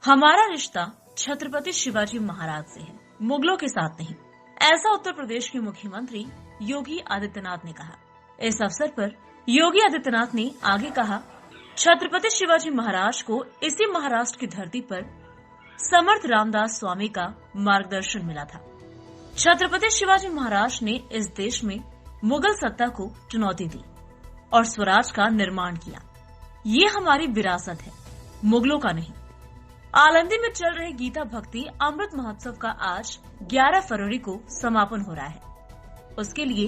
हमारा रिश्ता छत्रपति शिवाजी महाराज से है, मुगलों के साथ नहीं। ऐसा उत्तर प्रदेश के मुख्यमंत्री योगी आदित्यनाथ ने कहा। इस अवसर पर योगी आदित्यनाथ ने आगे कहा, छत्रपति शिवाजी महाराज को इसी महाराष्ट्र की धरती पर समर्थ रामदास स्वामी का मार्गदर्शन मिला था। छत्रपति शिवाजी महाराज ने इस देश में मुगल सत्ता को चुनौती दी और स्वराज का निर्माण किया। ये हमारी विरासत है, मुगलों का नहीं। आलंदी में चल रहे गीता भक्ति अमृत महोत्सव का आज 11 फरवरी को समापन हो रहा है। उसके लिए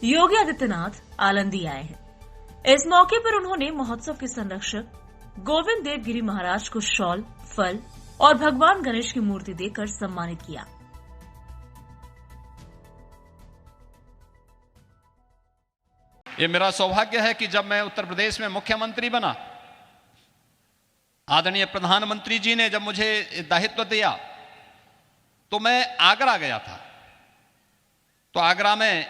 योगी आदित्यनाथ आलंदी आए हैं। इस मौके पर उन्होंने महोत्सव के संरक्षक गोविंद देव गिरी महाराज को शॉल, फल और भगवान गणेश की मूर्ति देकर सम्मानित किया। ये मेरा सौभाग्य है कि जब मैं उत्तर प्रदेश में मुख्यमंत्री बना, आदरणीय प्रधानमंत्री जी ने जब मुझे दायित्व दिया तो मैं आगरा गया था। तो आगरा में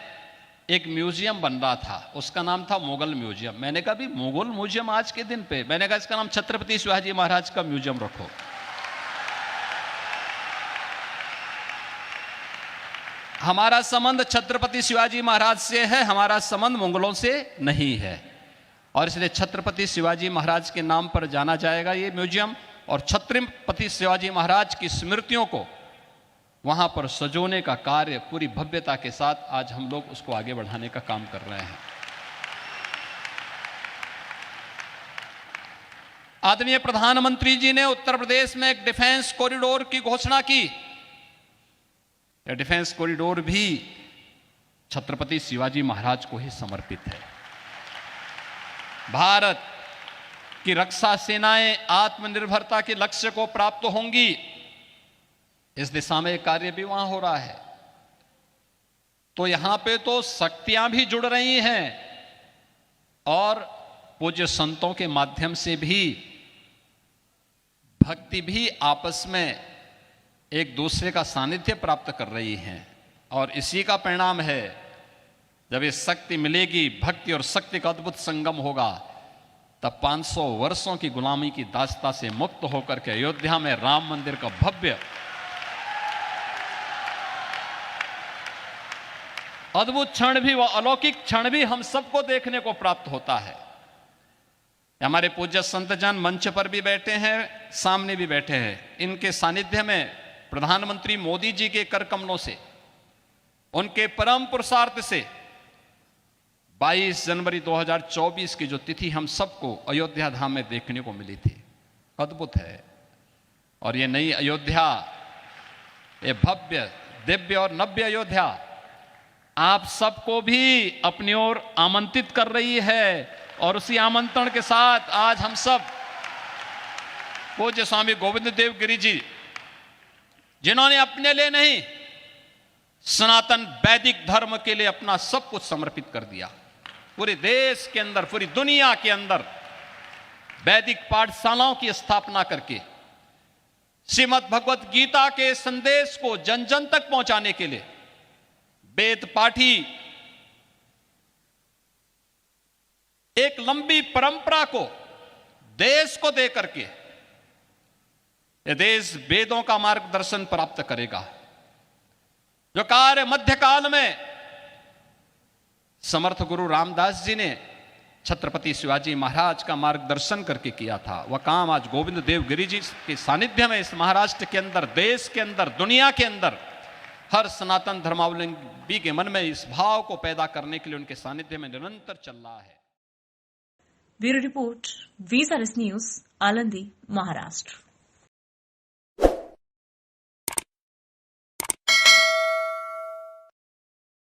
एक म्यूजियम बन रहा था, उसका नाम था मुगल म्यूजियम। मैंने कहा भी मुगल म्यूजियम आज के दिन पे, मैंने कहा इसका नाम छत्रपति शिवाजी महाराज का म्यूजियम रखो। हमारा संबंध छत्रपति शिवाजी महाराज से है, हमारा संबंध मुगलों से नहीं है। और इसलिए छत्रपति शिवाजी महाराज के नाम पर जाना जाएगा ये म्यूजियम, और छत्रपति शिवाजी महाराज की स्मृतियों को वहां पर सजोने का कार्य पूरी भव्यता के साथ आज हम लोग उसको आगे बढ़ाने का काम कर रहे हैं। आदरणीय प्रधानमंत्री जी ने उत्तर प्रदेश में एक डिफेंस कॉरिडोर की घोषणा की। यह डिफेंस कॉरिडोर भी छत्रपति शिवाजी महाराज को ही समर्पित है। भारत की रक्षा सेनाएं आत्मनिर्भरता के लक्ष्य को प्राप्त होंगी, इस दिशा में कार्य भी वहां हो रहा है। तो यहां पे तो शक्तियां भी जुड़ रही हैं और पूज्य संतों के माध्यम से भी भक्ति भी आपस में एक दूसरे का सानिध्य प्राप्त कर रही हैं। और इसी का परिणाम है, जब ये शक्ति मिलेगी, भक्ति और शक्ति का अद्भुत संगम होगा, तब 500 वर्षों की गुलामी की दास्ता से मुक्त होकर के अयोध्या में राम मंदिर का भव्य अद्भुत क्षण भी, वह अलौकिक क्षण भी हम सबको देखने को प्राप्त होता है। हमारे पूज्य संतजन मंच पर भी बैठे हैं, सामने भी बैठे हैं। इनके सानिध्य में प्रधानमंत्री मोदी जी के कर कमलों से, उनके परम पुरुषार्थ से 22 जनवरी 2024 की जो तिथि हम सबको अयोध्या धाम में देखने को मिली थी, अद्भुत है। और ये नई अयोध्या, ये भव्य, दिव्य और नव्य अयोध्या आप सबको भी अपनी ओर आमंत्रित कर रही है। और उसी आमंत्रण के साथ आज हम सब पूज्य स्वामी गोविंद देव गिरी जी, जिन्होंने अपने लिए नहीं, सनातन वैदिक धर्म के लिए अपना सब कुछ समर्पित कर दिया, पूरे देश के अंदर, पूरी दुनिया के अंदर वैदिक पाठशालाओं की स्थापना करके श्रीमद् भगवत गीता के संदेश को जन जन तक पहुंचाने के लिए वेद पाठी एक लंबी परंपरा को देश को दे करके यह देश वेदों का मार्गदर्शन प्राप्त करेगा। जो कार्य मध्यकाल में समर्थ गुरु रामदास जी ने छत्रपति शिवाजी महाराज का मार्गदर्शन करके किया था, वह काम आज गोविंद देव गिरी जी के सानिध्य में इस महाराष्ट्र के अंदर, देश के अंदर, दुनिया के अंदर हर सनातन धर्मावलंबी के मन में इस भाव को पैदा करने के लिए उनके सानिध्य में निरंतर चल रहा है। ब्यूरो रिपोर्ट, वीसारिस न्यूज, आलंदी, महाराष्ट्र।